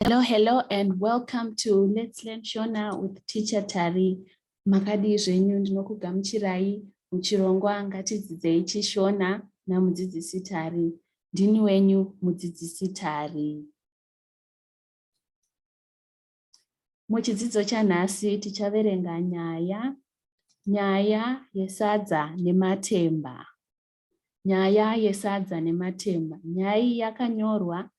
Hello, and welcome to Let's Learn Shona with Teacher Tari. Makadi zvenyu ndinokugamuchirai muchirongwa ngatidzidzei chiShona namudzidzisi Tari. Ndini wenyu mudzidzisi Tari. Muchidzidzo chanhasi tichaverenga nyaya yesadza nematemba. Nyaya yesadza nematemba. Nyaya iyi yakanyorwa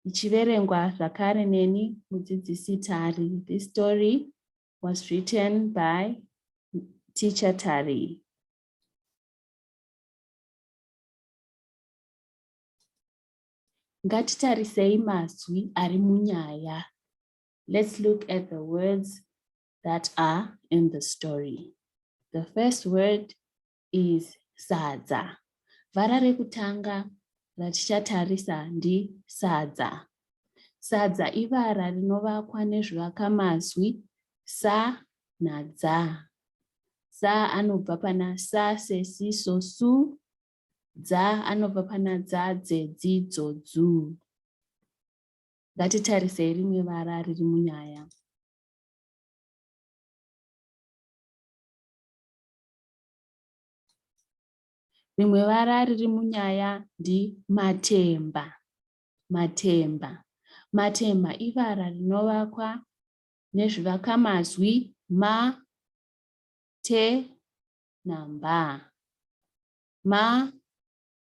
ichiverengwa zvakare neni mudzidzisi Tari. This story was written by Teacher Tari. Ngatitarisei mazwi ari munyaya. Let's look at the words that are in the story. The first word is Sadza. Vara rekutanga ratichatarisa ndi sadza. Sadza ivara rinovakwa nezvivakamazwi sa nadza. Sa anobva pana sa sesiso su. Dza anobva pana dza dzedzi dzodzu. Ngatitarisei rimwe vara riri munyaya. Rimwe vara riri munyaya ndi matemba. Matemba. Matemba ivara rinovakwa nezvivakamazwi ma, te, namba. Ma,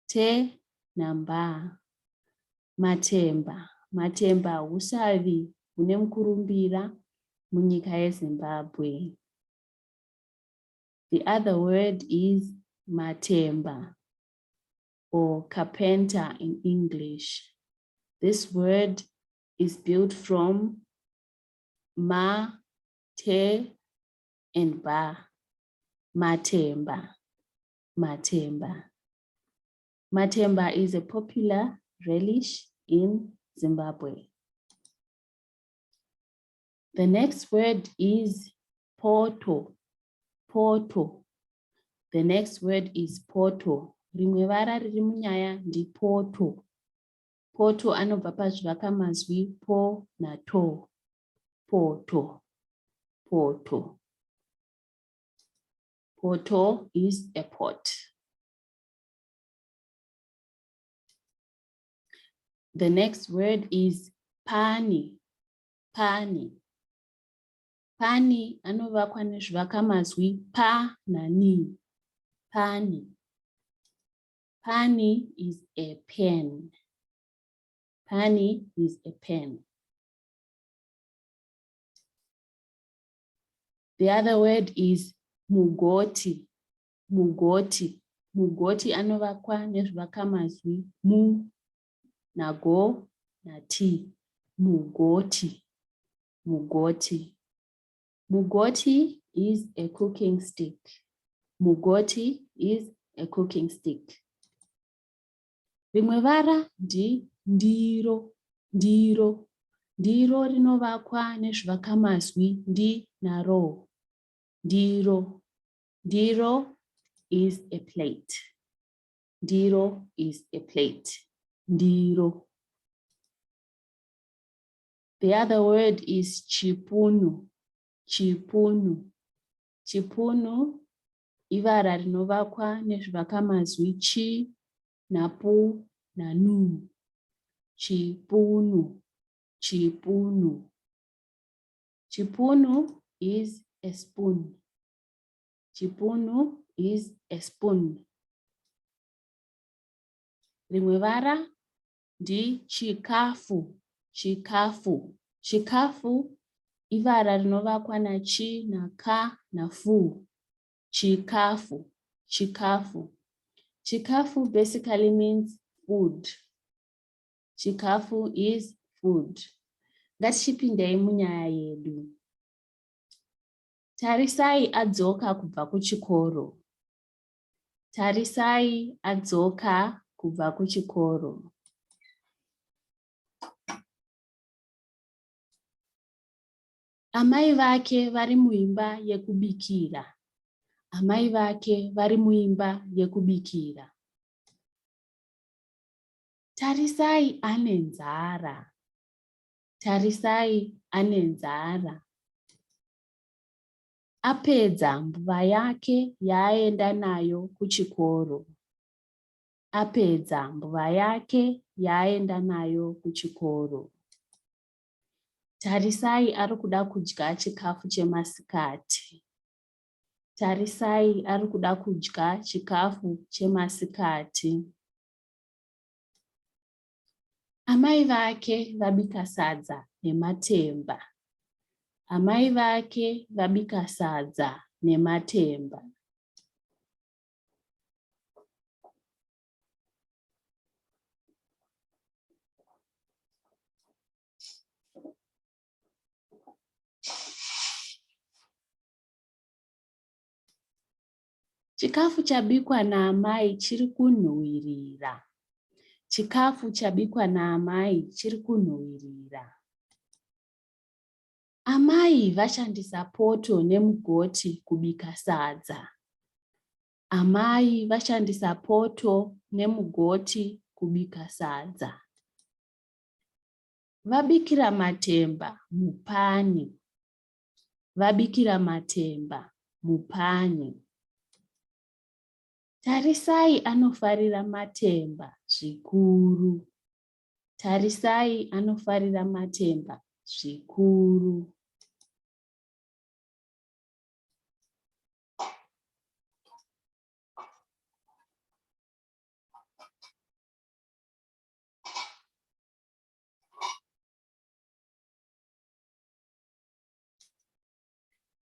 te, namba. Matemba. Matemba husavi hune mukurumbira munyika yeZimbabwe. The other word is matemba or carpenter in English. This word is built from ma, te, and ba. Matemba. Matemba. Matemba is a popular relish in Zimbabwe. The next word is poto. Poto. The next word is poto. Rimwe vara riri munyaya ndi poto. Poto anobva pazvivakamazwi po na to. Poto. Poto. Poto is a pot. The next word is pani. Pani. Pani anovakwa nezvivakamazwi pa na ni. Pani. Pani is a pen. Pani is a pen. The other word is mugoti. Mugoti. Mugoti anovakwa nezvivakamazwi mu na go na ti. Mugoti. Mugoti. Mugoti is a cooking stick. Mugoti is a cooking stick. Rimwe vara ndi ndiro. Ndiro. Ndiro rinovakwa nezvivakamazwi ndi na ro. Ndiro. Ndiro is a plate. Ndiro is a plate. Ndiro. The other word is chipunu. Chipunu. Chipunu ivara rinovakwa nezvivakamazwi chi na pu na nu. Chipunu. Chipunu. Chipunu is a spoon. Chipunu is a spoon. Rimwe vara ndi chikafu. Chikafu. Chikafu ivara rinovakwa na chi na ka na fu. Chikafu. Chikafu. Chikafu basically means food. Chikafu is food. Ngatichipindei munyaya yedu. Tarisai adzoka kubva kuchikoro. Tarisai adzoka kubva kuchikoro. Amai vake vari muimba yekubikira. Amai vake vari muimba yekubikira. Tarisai ane nzara. Tarisai ane nzara. Apedza mbuva yake yaaenda nayo kuchikoro. Apedza mbuva yake yaaenda nayo kuchikoro. Tarisai ari kuda kudya chikafu chemasikati. Tarisai ari kuda kudya chikafu chemasikati. Amai vake vabika sadza nematemba. Amai vake vabika sadza nematemba. Chikafu chabikwa naamai chiri kunhuhwirira. Chikafu chabikwa naamai chiri kunhuhwirira. Amai vashandisa poto nemugoti kubika sadza. Amai vashandisa poto nemugoti kubika sadza. Vabikira matemba mupani. Vabikira matemba mupani. Tarisai anofarira matemba zvikuru. Tarisai anofarira matemba zvikuru.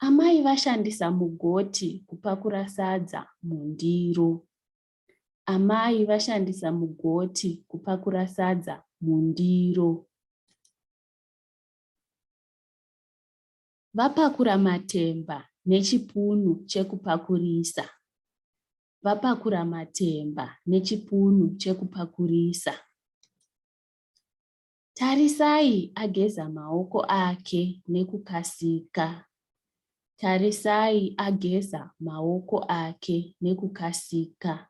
Amai vashandisa mugoti kupakura sadza mundiro. Amai vashandisa mugoti kupakura sadza mundiro. Vapakura matemba nechipunu chekupakurisa. Vapakura matemba nechipunu chekupakurisa. Tarisai ageza maoko ake nekukasika. Tarisai ageza maoko ake nekukasika.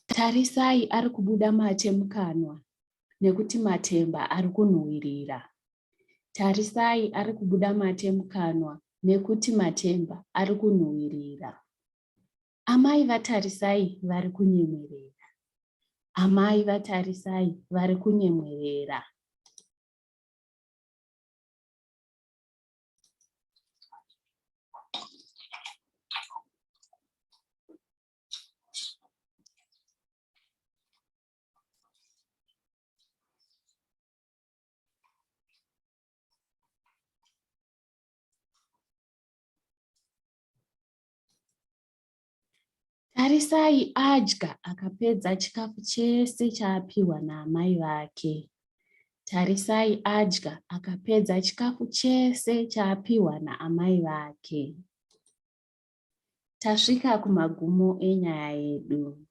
Tarisai ari kubuda mate mukanwa nekuti matemba ari kunhuhwirira. Tarisai ari kubuda mate mukanwa nekuti matemba ari kunhuhwirira. Amai vatarisai vari kunyemwerera. Amai vatarisai vari kunyemwerera. Tarisai adya akapedza chikafu chese chaapiwa naamai vake. Tarisai adya akapedza chikafu chese chaapiwa naamai vake. Tasvika kumagumo enyaya yedu.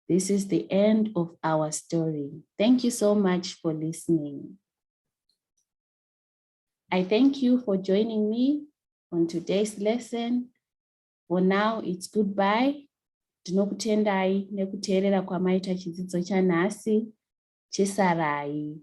This is the end of our story. Thank you so much for listening. I thank you for joining me on today's lesson. For now, it's goodbye. Ndinokutendai nekuteerera kwamaita chidzidzo chanhasi cheSarai.